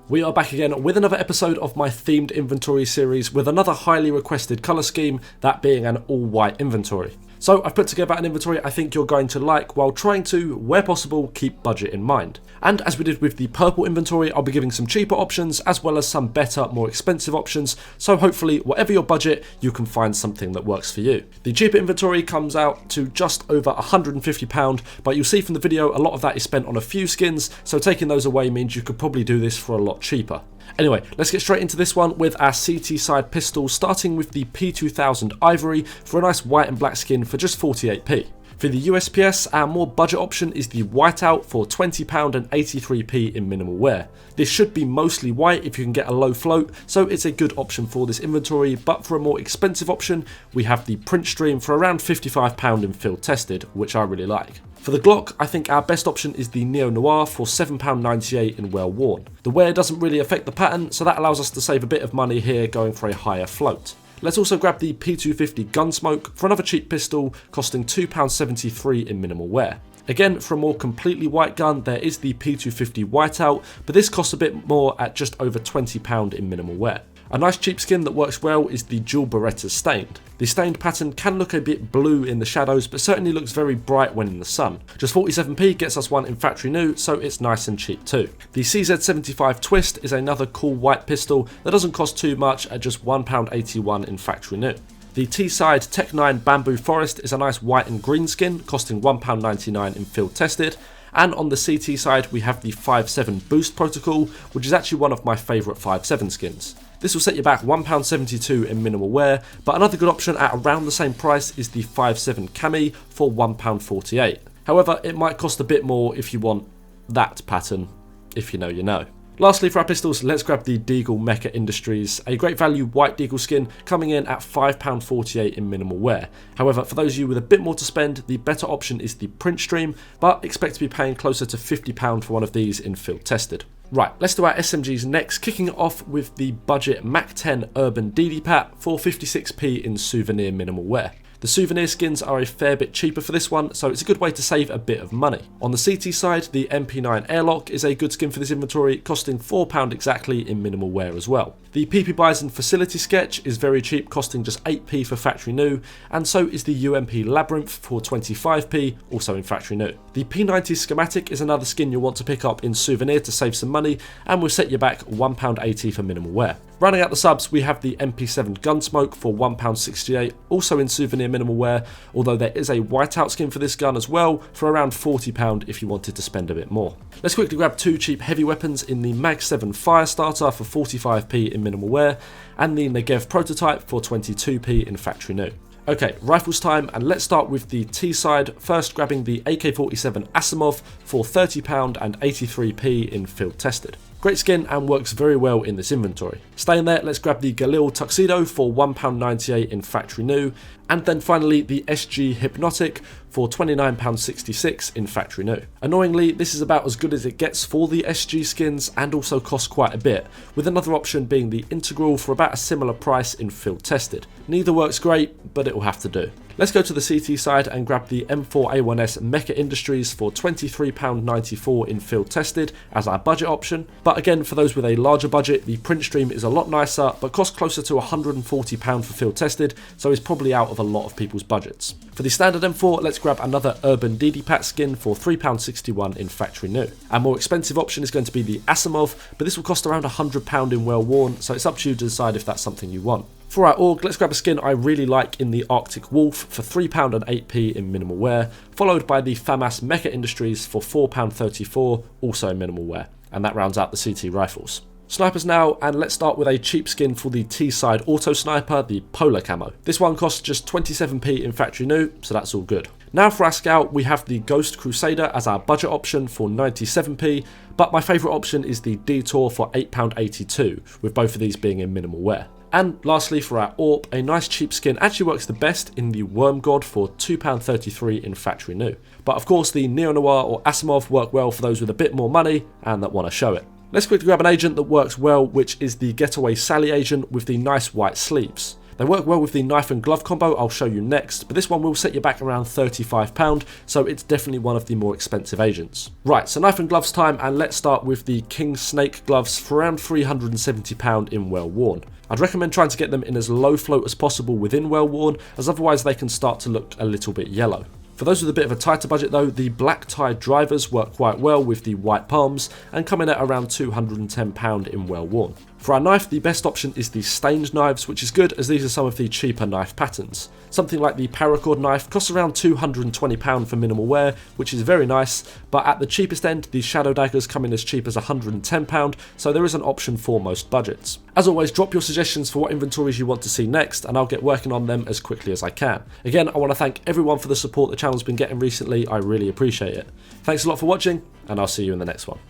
We are back again with another episode of my themed inventory series with another highly requested colour scheme, that being an all-white inventory. So I've put together an inventory I think you're going to like while trying to, where possible, keep budget in mind. And as we did with the purple inventory, I'll be giving some cheaper options as well as some better, more expensive options, so hopefully whatever your budget, you can find something that works for you. The cheaper inventory comes out to just over £150, but you'll see from the video a lot of that is spent on a few skins, so taking those away means you could probably do this for a lot cheaper. Anyway, let's get straight into this one with our CT side pistol, starting with the P2000 Ivory for a nice white and black skin for just 48p. For the USPS, our more budget option is the whiteout for £20 and 83p in minimal wear. This should be mostly white if you can get a low float, so it's a good option for this inventory, but for a more expensive option, we have the print stream for around £55 in field tested, which I really like. For the Glock, I think our best option is the Neo Noir for £7.98 in well worn. The wear doesn't really affect the pattern, so that allows us to save a bit of money here going for a higher float. Let's also grab the P250 Gunsmoke for another cheap pistol costing £2.73 in minimal wear. Again, for a more completely white gun, there is the P250 Whiteout, but this costs a bit more at just over £20 in minimal wear. A nice cheap skin that works well is the dual Beretta Stained. The stained pattern can look a bit blue in the shadows, but certainly looks very bright when in the sun. Just 47p gets us one in factory new, so it's nice and cheap too. The CZ75 Twist is another cool white pistol that doesn't cost too much at just £1.81 in factory new. The T-Side Tech 9 Bamboo Forest is a nice white and green skin, costing £1.99 in field tested. And on the CT side, we have the 5.7 Boost Protocol, which is actually one of my favourite 5.7 skins. This will set you back £1.72 in minimal wear, but another good option at around the same price is the 5.7 Cami for £1.48. However, it might cost a bit more if you want that pattern, if you know you know. Lastly, for our pistols, let's grab the Deagle Mecha Industries, a great value white Deagle skin coming in at £5.48 in minimal wear. However, for those of you with a bit more to spend, the better option is the print stream, but expect to be paying closer to £50 for one of these in field tested. Right, let's do our SMGs next, kicking it off with the budget Mac 10 Urban DD-Pat for 56p in souvenir minimal wear. The souvenir skins are a fair bit cheaper for this one, so it's a good way to save a bit of money. On the CT side, the MP9 Airlock is a good skin for this inventory, costing £4 exactly in minimal wear as well. The PP Bison Facility Sketch is very cheap, costing just 8p for factory new, and so is the UMP Labyrinth for 25p, also in factory new. The P90 Schematic is another skin you'll want to pick up in souvenir to save some money, and will set you back £1.80 for minimal wear. Rounding out the subs, we have the MP7 Gunsmoke for £1.68, also in souvenir minimal wear, although there is a whiteout skin for this gun as well for around £40 if you wanted to spend a bit more. Let's quickly grab two cheap heavy weapons in the Mag 7 Firestarter for 45p in minimal wear, and the Negev Prototype for 22p in factory new. Okay, rifles time, and let's start with the T-side, first grabbing the AK-47 Asimov for £30 and 83p in field tested. Great skin and works very well in this inventory. Staying there, let's grab the Galil Tuxedo for £1.98 in factory new, and then finally the SG Hypnotic for £29.66 in factory new. Annoyingly, this is about as good as it gets for the SG skins and also costs quite a bit, with another option being the Integral for about a similar price in field tested. Neither works great, but it will have to do. Let's go to the CT side and grab the M4A1S Mecha Industries for £23.94 in field tested as our budget option. But again, for those with a larger budget, the print stream is a lot nicer, but costs closer to £140 for field tested, so is probably out of a lot of people's budgets. For the standard M4, let's grab another Urban DD-Pat skin for £3.61 in factory new. Our more expensive option is going to be the Asimov, but this will cost around £100 in well worn, so it's up to you to decide if that's something you want. For our AUG, let's grab a skin I really like in the Arctic Wolf for £3 and 8p in minimal wear, followed by the FAMAS Mecha Industries for £4.34, also in minimal wear, and that rounds out the CT rifles. Snipers now, and let's start with a cheap skin for the T-side Auto Sniper, the Polar Camo. This one costs just 27p in factory new, so that's all good. Now for our Scout, we have the Ghost Crusader as our budget option for 97p, but my favourite option is the Detour for £8.82, with both of these being in minimal wear. And lastly, for our AWP, a nice cheap skin actually works the best in the Worm God for £2.33 in factory new. But of course, the Neo Noir or Asimov work well for those with a bit more money and that want to show it. Let's quickly grab an agent that works well, which is the Getaway Sally agent with the nice white sleeves. They work well with the knife and glove combo I'll show you next, but this one will set you back around £35, so it's definitely one of the more expensive agents. Right, so knife and gloves time, and let's start with the King Snake gloves for around £370 in Well Worn. I'd recommend trying to get them in as low float as possible within Well Worn, as otherwise they can start to look a little bit yellow. For those with a bit of a tighter budget though, the black tie drivers work quite well with the white palms and come in at around £210 in Well Worn. For our knife, the best option is the stained knives, which is good as these are some of the cheaper knife patterns. Something like the paracord knife costs around £220 for minimal wear, which is very nice, but at the cheapest end, the shadow daggers come in as cheap as £110, so there is an option for most budgets. As always, drop your suggestions for what inventories you want to see next, and I'll get working on them as quickly as I can. Again, I want to thank everyone for the support the channel's been getting recently, I really appreciate it. Thanks a lot for watching, and I'll see you in the next one.